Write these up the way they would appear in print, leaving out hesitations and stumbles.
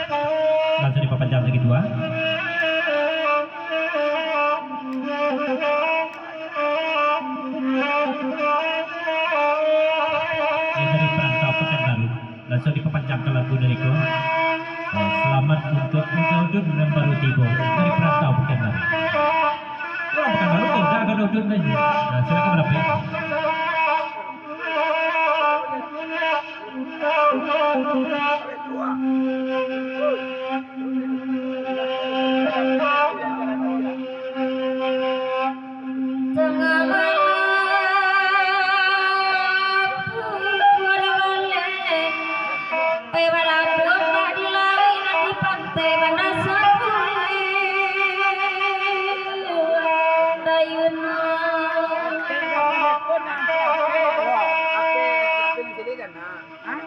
Langsung diperpanjang lagi dua. Ini dari Perantau Pekanbaru. Langsung diperpanjang ke lagu dari Ko. Selamat untuk Udun dan baru tiba dari Perantau Pekanbaru. Oh, Pekanbaru tuh udah agak Udun lagi. Nah, silakan berapa?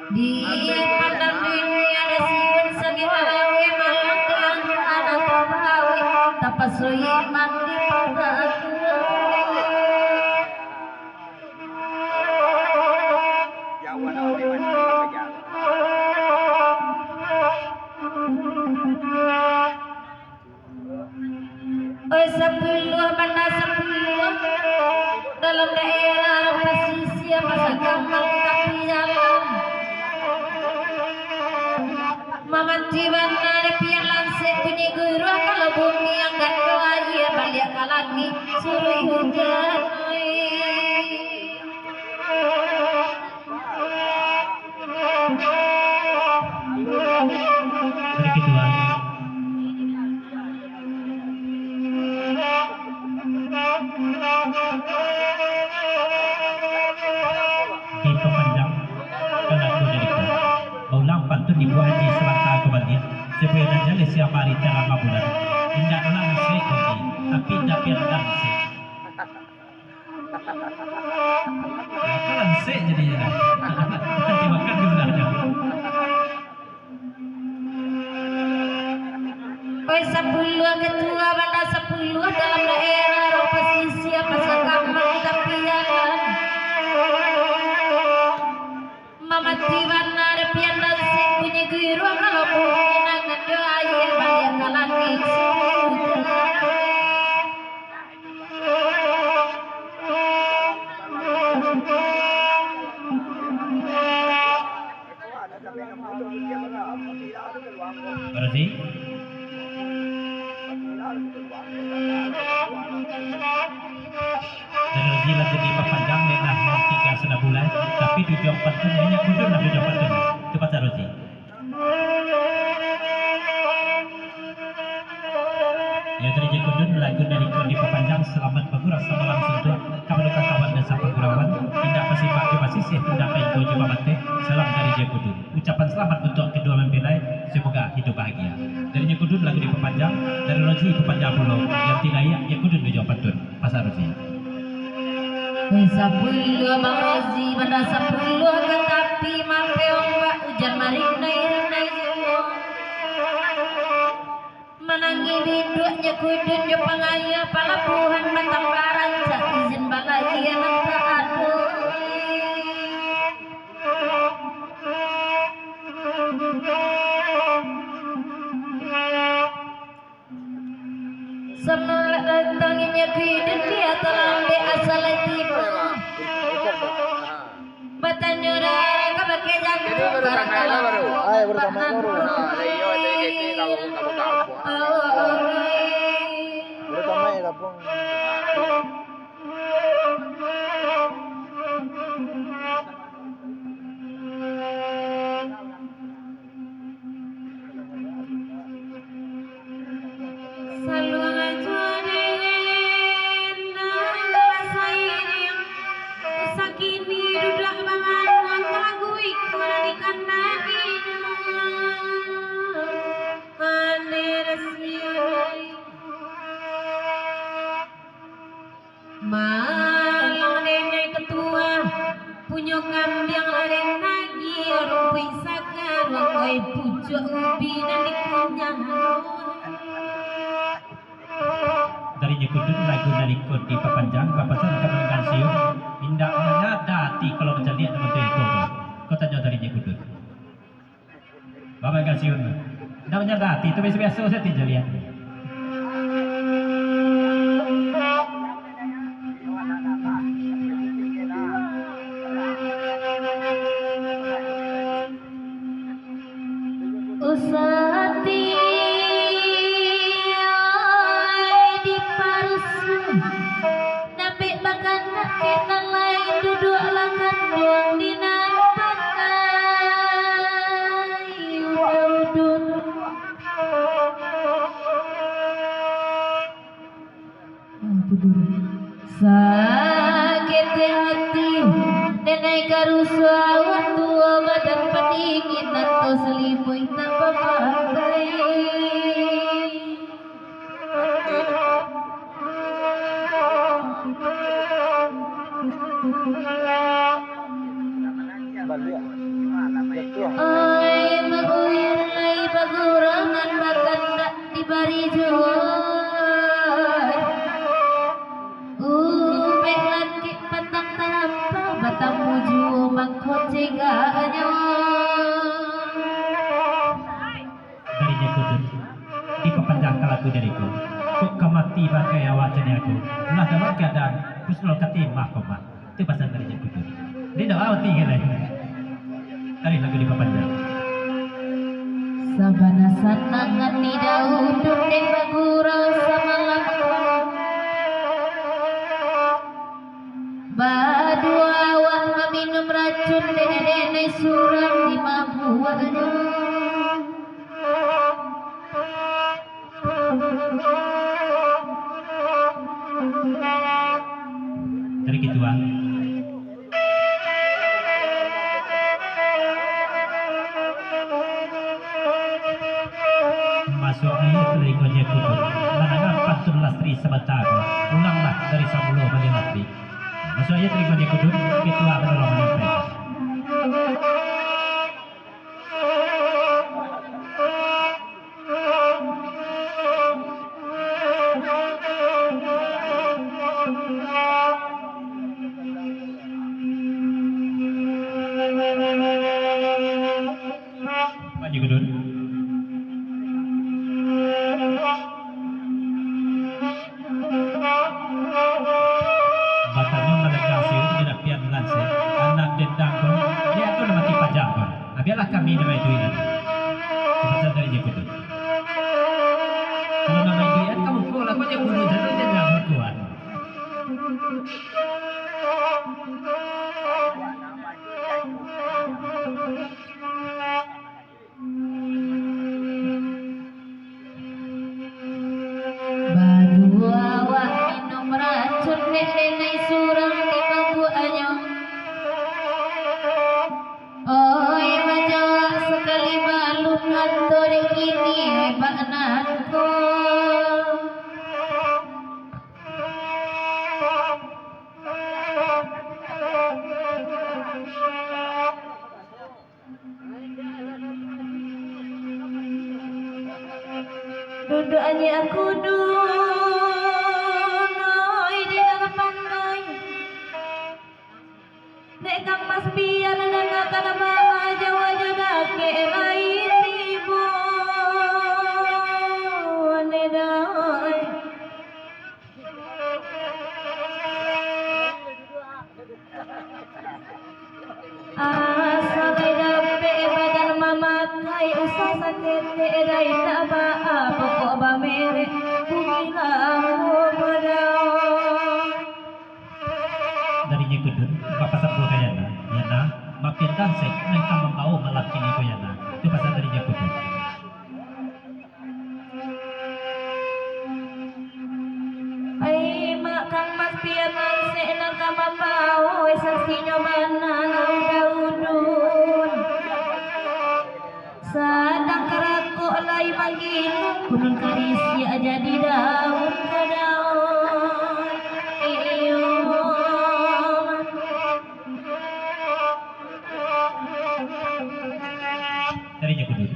Di pandang dunia ada siun sagi hawe malang telang anak tabawi tapasui mandi pada sepuluh banda 10 dalam daerah pesisir masa gamal kita jalan Mamanti banda de pian lanse bunyi guru kalau bumi angkat ke air balik kalani suruh hujan Dari kedua. Diperpanjang ke lagu dari Ko. Baulang pantun ibu haji serata kebalian supaya najale siapa hari terama bulan tidak langse nanti tapi dapir langse apa langse jadinya nanti makan di belakang. Oi 10 ketua banda 10 dalam daerah pesisir masa gamal kita jalan Mamati banda de pian lanse bunyi guru kalau bumi angkat ke air balik kalani suruh Berarti dan rezeki lagi diperpanjang dengan 3 setengah bulan tapi tujuan pantun hanya kudun dan tujuan pantun itu pasal rezeki. Yang terjadi kudun lagu dari Ko diperpanjang selamat penguras sama langsung tua kawan kawan desa Pagurawan tidak pasti pakai pasisih tidak kain kau jumpa mati salam dari Jekudun ucapan selamat untuk kedua mempelai semoga hidup bahagia dari Jekudun lagu diperpanjang dari Rozi diperpanjang pulau yang tidak ya Jekudun tujuan pantun pasal Rozi. 10 Bang Rozi pada 10 tetapi mampe ombak hujan maring naik menangi biduknya kudun jo pangaya palabuhan Batambaran cak izin balaya nanta aduh semelak datanginya kudun dia telah di asal tiba batanya dah kabake jantung baru tamay lapong Malang nenek ketua punya kambing lareng lagi orang pisahkan woi pucuk ubi dan dikunyah dari Jekudun lagu dari Ko diperpanjang bapasan kemenangan siung indah menyadati kalau menjadi ada bentuk itu kau tanya dari Jekudun Bapak Kasiun Dah menyerah, itu biasa-biasa saya tidak lihat. Usati di parusu nabi makan nak kita lain duduk lakan doang di pakai udun sakit hati nenek karusu awak tua badan pendingin atau selimut tanpa pakai Balik. Betul. oi maguyur lay bagurangan makan tak dibari jual upek laki patang talapa batang muju mangkoceganya Dari Jakudun, di pepanjang kalaku dariku. Kok kemati pakai awak jenis aku. Lah dalam keadaan kusnul katimah koma. Itu pasal dari Jakudun. Dia dah awak tinggal lagi. Dari lagu di pepanjang. sabana sanangan tidak udun dek bagurau sama lakukan badua awak meminum racun dene suram di mabuannya Dari kituan. Masuk air dari Gojek Kudun. Manangan pantun lastri sebentar. Ulanglah dari Samulo balik lastri. Masuk air dari Gojek Kudun. Ketua menolong menyampaikan. Pak Kudun. Batanya menegasi tidak pian lanse anak dendang pun dia tu nama tipa jangkor. Biarlah kami nama duian. Kebetulan dari Jakudun. Kalau nama duian kamu kau lah kau yang bunuh jadi jangan hukuman. badua awak minum racun dene suram di mabuannya oi majawa sekali balun antor kini baknanku duduknya aku dunoi di dalam pantai nek kang mas biar nangkan bawa jawa jodake lain ibu nedai asal dape badan mamakai usah sakit dai tak apa pokok bamere bungilah padao Dari Jakudun, Bapak Sabtu Kayana, Yana, makin dansek, mereka membawa malam kini ko Yana. Itu pasal dari Jakudun. ai mak kang mas pian se nang kamapao saksinya mana daudun sadang karako lai manggil kunun karisia jadi daun kadaon iyo Dari Jakudun.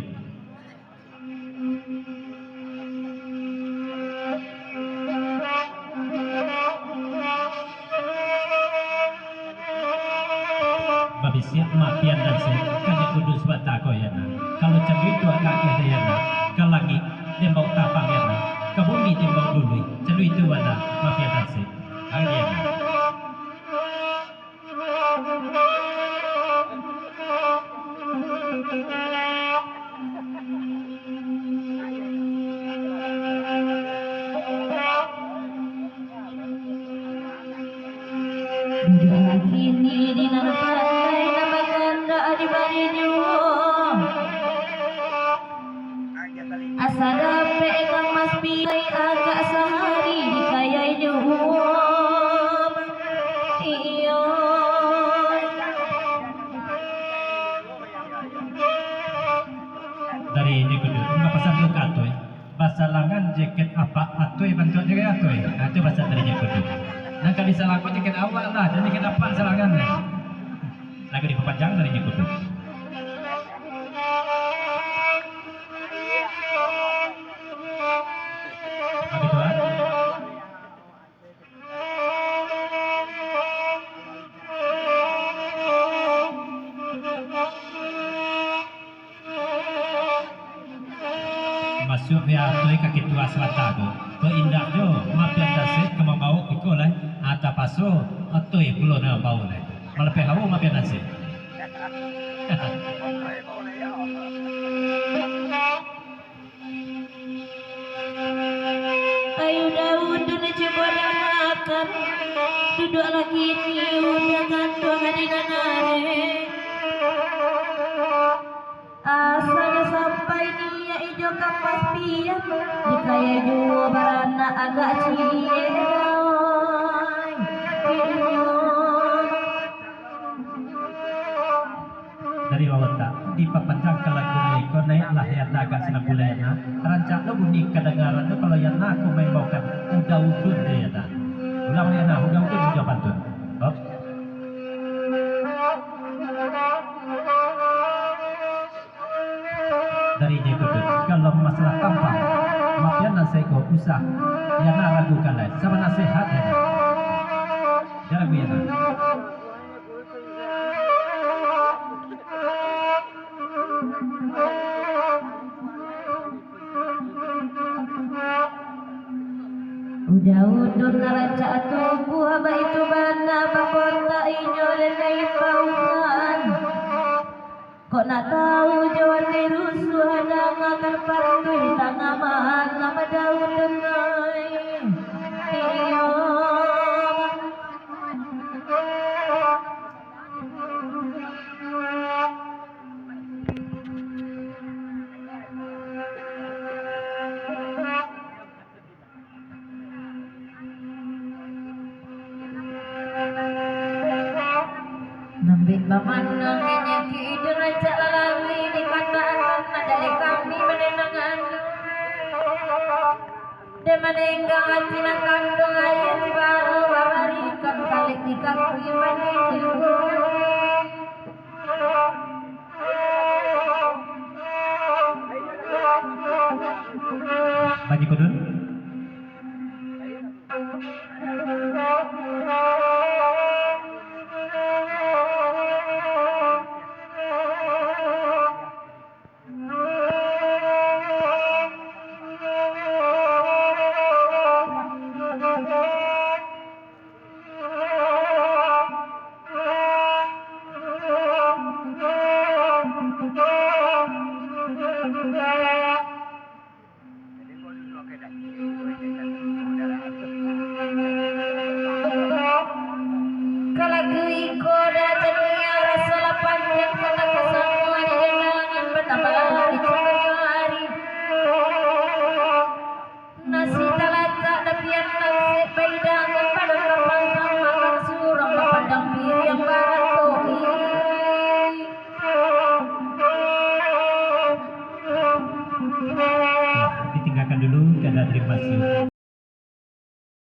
Babisnya mapian dan saya kan Jakudun sebat tako Yana. Kalau cembu itu agak ada Yana. sadape kang mas pilih agak sehari dikayai nyuhum iyo dari Jekudu pesan lu katoy bahasa langan jaket apa atoy bantu jaket atoy nah, itu bahasa dari Jekudu nah kalau disalahkan jaket awal lah dan jaket apa selangan lagu diperpanjang dari Jekudu begitu ah masuk ya toy kaki tua selatan to indah jo mapian dasik kema bau iko lah ata paso atoy pulo na bau lah malepe hawo mapian dasik ayo Daud dan coba makan duduk lagi ni udah gantung di nanare asalnya sampai dia ijo kapas pian dikaya jua barana agak cie dari wawata di papanjang ke lagu mereka naiklah yang agak senang bulena rancak lo bunyi kedengaran lo kalau yang aku main bawakan udah udun dia dah ulang dia nah udah udun udah pantun hop dari Jekudu kalau masalah tampang mafian naseko usah yang ragukan lah sama nasihat ya jangan gue ya udah udur ngarancak tubuh haba itu bana bakota inyo lenai paukan kok nak tahu jawan di rusuh ada ngakan patuh tangga mahan nama daun denai iyo nambit pamandang ini kita rancak lalangi di kandaan dari kami menenangan de menenggang hati nak kandung ayat baru bawarikan kalik di kaki menenggu Baji Kudun